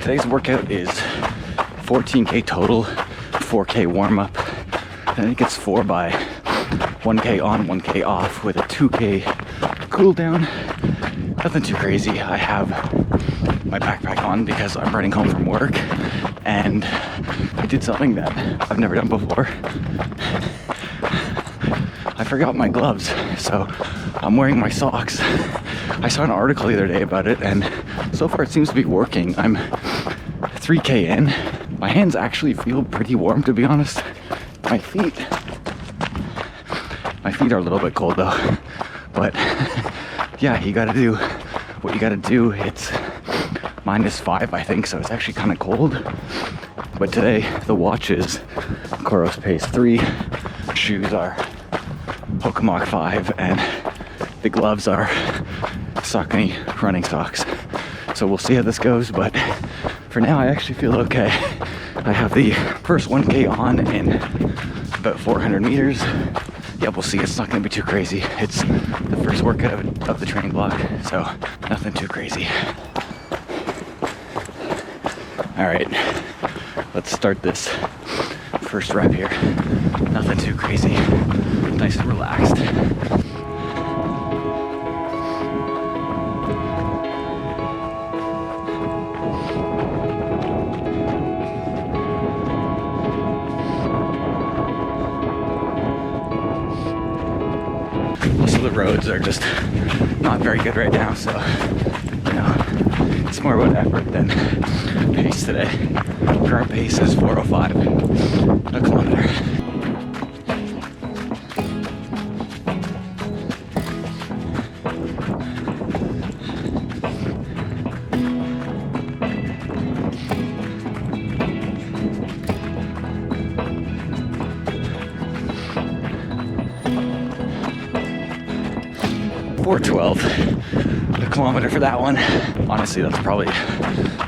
Today's workout is 14K total, 4K warm-up. I think it's 4 by 1K on, 1K off with a 2K cool down. Nothing too crazy. I have my backpack on because I'm running home from work, and I did something that I've never done before. I forgot my gloves, so I'm wearing my socks. I saw an article the other day about it, and so far it seems to be working. I'm 3K in. My hands actually feel pretty warm, to be honest. My feet are a little bit cold though. But yeah, you gotta do what you gotta do. It's -5, I think, so it's actually kind of cold. But today, the watch is COROS Pace 3, shoes are Hoka Mach 5, and the gloves are Saucony running socks. So we'll see how this goes, but for now I actually feel okay. I have the first 1K on in about 400 meters. Yeah, we'll see. It's not going to be too crazy. It's the first workout of the training block, so nothing too crazy. All right, let's start this first rep here. Nothing too crazy. Nice and relaxed. Also, the roads are just not very good right now, so you know, it's more about effort than pace today. Current pace is 4:05 a kilometer. $4.12 a kilometer for that one. Honestly, that's probably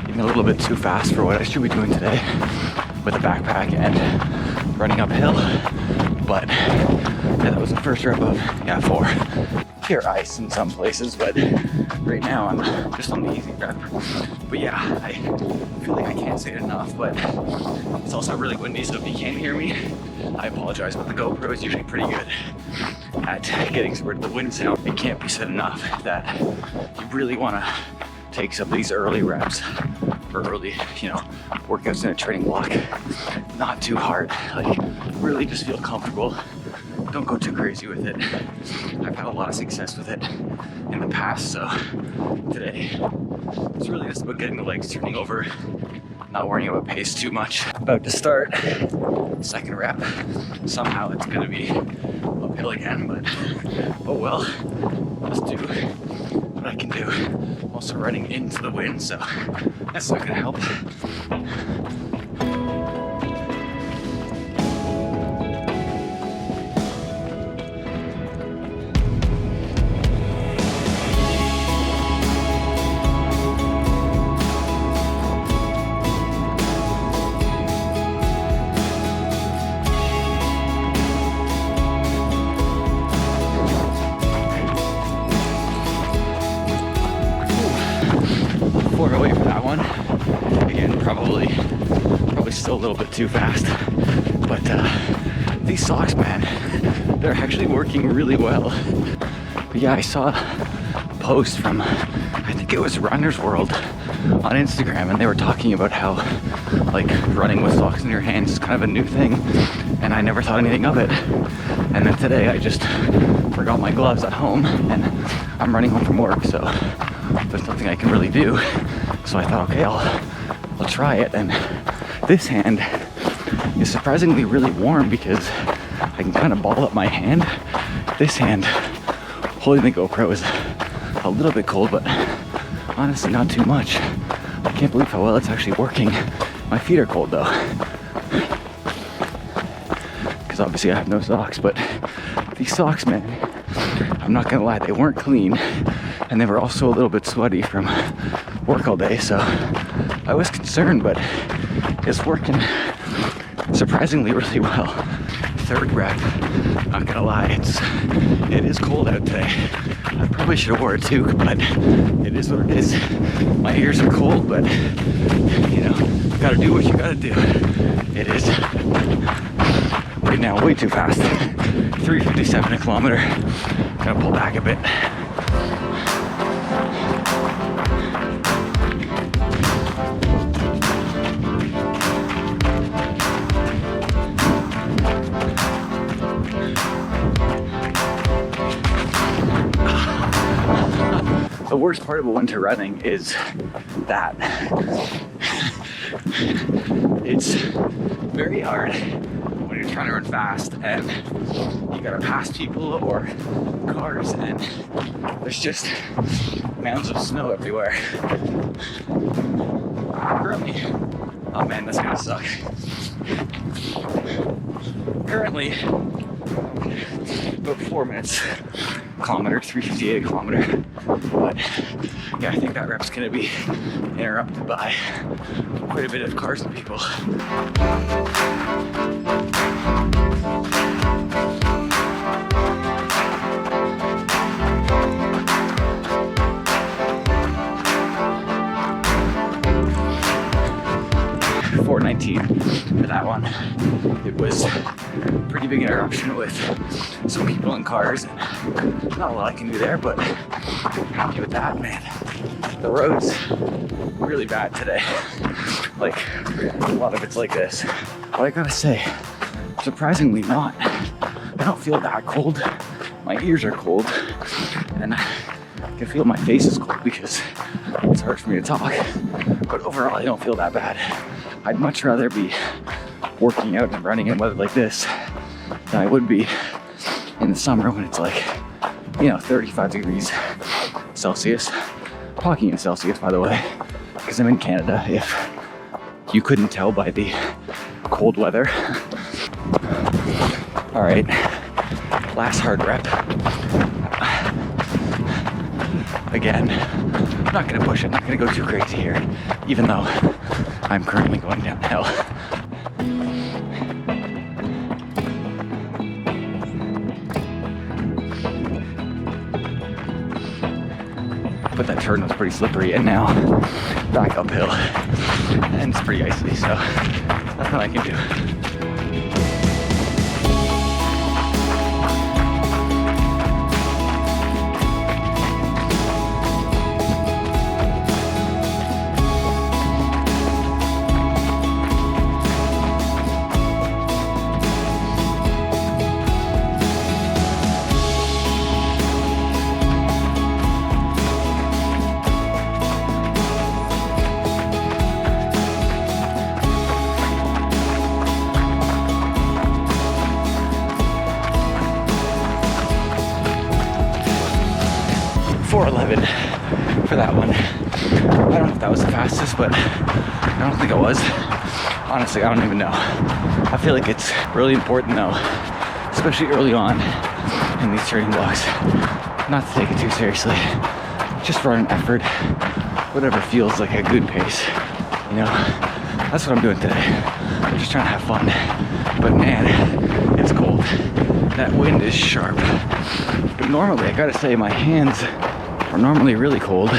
even a little bit too fast for what I should be doing today with a backpack and running uphill. But yeah, that was the first rep of 4. Pure ice in some places, but right now I'm just on the easy rep. But yeah, I feel like I can't say it enough, but it's also really windy, so if you can't hear me, I apologize, but the GoPro is usually pretty good at getting rid of the wind sound. It can't be said enough that you really want to take some of these early reps or early, workouts in a training block. Not too hard, like really just feel comfortable. Don't go too crazy with it. I've had a lot of success with it in the past, so today it's really just about getting the legs turning over, not worrying about pace too much. About to start, second rep. Somehow it's gonna be uphill again, but oh well, just do what I can do. I'm also running into the wind, so that's not gonna help. Away for that one. Again, probably still a little bit too fast. But these socks, man, they're actually working really well. But yeah, I saw a post from, I think it was Runner's World on Instagram, and they were talking about how like running with socks in your hands is kind of a new thing, and I never thought anything of it. And then today I just forgot my gloves at home, and I'm running home from work, so there's nothing I can really do. So I thought, okay, I'll try it. And this hand is surprisingly really warm because I can kind of ball up my hand. This hand holding the GoPro is a little bit cold, but honestly not too much. I can't believe how well it's actually working. My feet are cold though, because obviously I have no socks. But these socks, man, I'm not gonna lie, they weren't clean, and they were also a little bit sweaty from work all day, so I was concerned, but it's working surprisingly really well. Third rep, not gonna lie, it is cold out today. I probably should have wore a toque, but it is what it is. My ears are cold, but you know, gotta do what you gotta do. It is right now way too fast. 3:57 a kilometer. Gonna pull back a bit. The worst part about winter running is that it's very hard when you're trying to run fast and you gotta pass people or cars, and there's just mounds of snow everywhere. Currently, oh man, that's gonna suck. Currently, about 4 minutes kilometer, 3:58 a kilometer. But yeah, I think that rep's gonna be interrupted by quite a bit of cars and people. $4.19 for that one. It was a pretty big interruption with some people and cars, and not a lot I can do there, but happy with that, man. The road's really bad today. Like, a lot of it's like this. But I gotta say, surprisingly not. I don't feel that cold. My ears are cold, and I can feel my face is cold because it's hard for me to talk. But overall, I don't feel that bad. I'd much rather be working out and running in weather like this than I would be in the summer when it's like, you know, 35 degrees Celsius. Talking in Celsius, by the way, because I'm in Canada, if you couldn't tell by the cold weather. All right, last hard rep. Again, I'm not gonna push it, I'm not gonna go too crazy here, even though I'm currently going downhill. But that turn was pretty slippery, and now back uphill, and it's pretty icy, so nothing I can do. 4:11 for that one. I don't know if that was the fastest, but I don't think it was. Honestly, I don't even know. I feel like it's really important though, especially early on in these training blocks, not to take it too seriously. Just run an effort, whatever feels like a good pace, you know? That's what I'm doing today. I'm just trying to have fun. But man, it's cold. That wind is sharp. But normally, I gotta say, my hands are normally really cold.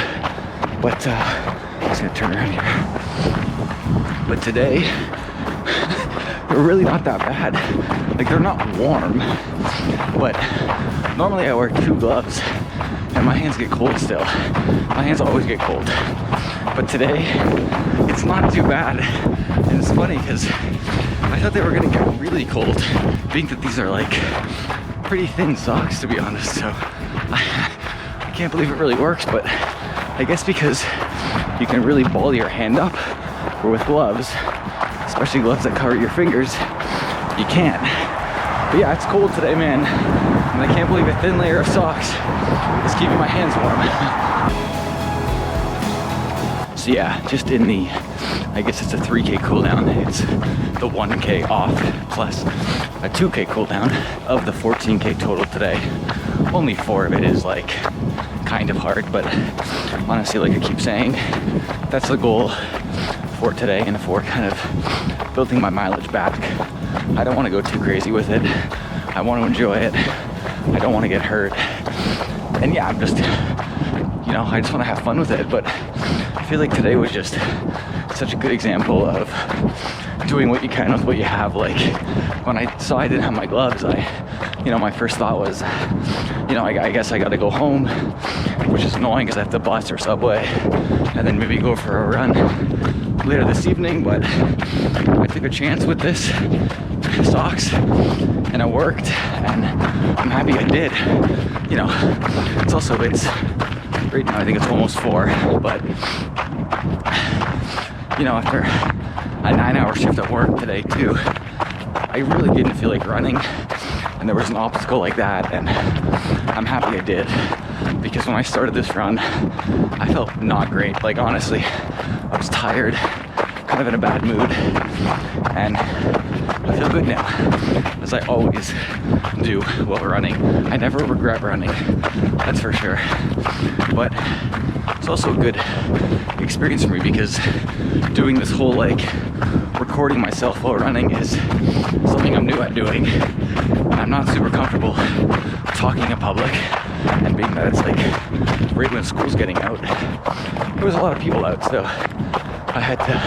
But I'm just gonna turn around here. But today, they're really not that bad. Like, they're not warm, but normally I wear 2 gloves and my hands get cold still. My hands always get cold. But today, it's not too bad. And it's funny because I thought they were gonna get really cold, being that these are like pretty thin socks, to be honest. So I can't believe it really works, but I guess because you can really ball your hand up, or with gloves, especially gloves that cover your fingers, you can't. But yeah, it's cold today, man. And I can't believe a thin layer of socks is keeping my hands warm. So yeah, just in the, I guess it's a 3K cooldown. It's the 1K off plus a 2K cooldown of the 14K total today. Only 4 of it is like kind of hard, but honestly, like I keep saying, that's the goal for today and for kind of building my mileage back. I don't want to go too crazy with it. I want to enjoy it. I don't want to get hurt. And yeah, I'm just, you know, I just want to have fun with it. But I feel like today was just such a good example of doing what you can with what you have. Like when I saw I didn't have my gloves, you know, my first thought was, you know, I guess I got to go home, which is annoying because I have to bus or subway and then maybe go for a run later this evening. But I took a chance with this socks and it worked, and I'm happy I did. You know, it's right now I think it's almost 4, but you know, after a 9-hour shift at work today too, I really didn't feel like running, and there was an obstacle like that, and I'm happy I did, because when I started this run I felt not great. Like honestly, I was tired, kind of in a bad mood, and I feel good now, as I always do while running. I never regret running, that's for sure. But it's also a good experience for me, because doing this whole like recording myself while running is something I'm new at doing, and I'm not super comfortable talking in public. And being that it's like right when school's getting out, there was a lot of people out, so I had to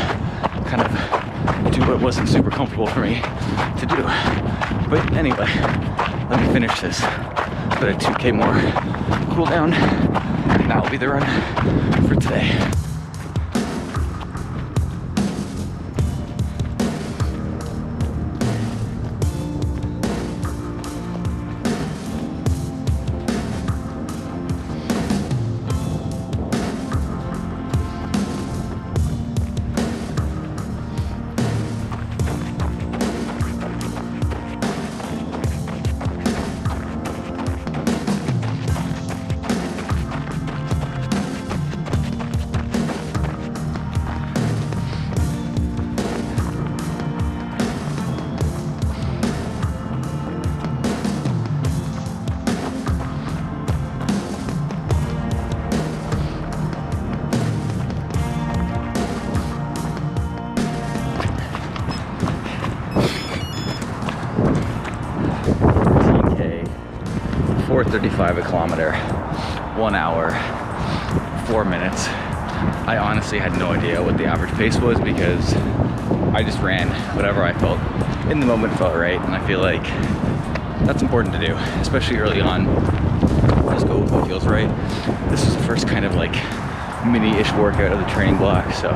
kind of do what wasn't super comfortable for me to do. But anyway, let me finish this. But a 2K more cool down, and that'll be the run for today. $4.35 a kilometer, 1 hour, 4 minutes. I honestly had no idea what the average pace was, because I just ran whatever I felt in the moment felt right, and I feel like that's important to do, especially early on. Just go with what feels right. This is the first kind of like mini-ish workout of the training block, so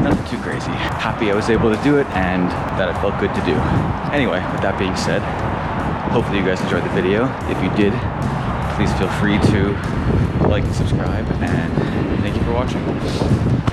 nothing too crazy. Happy I was able to do it and that it felt good to do. Anyway, with that being said, hopefully you guys enjoyed the video. If you did, please feel free to like and subscribe, and thank you for watching.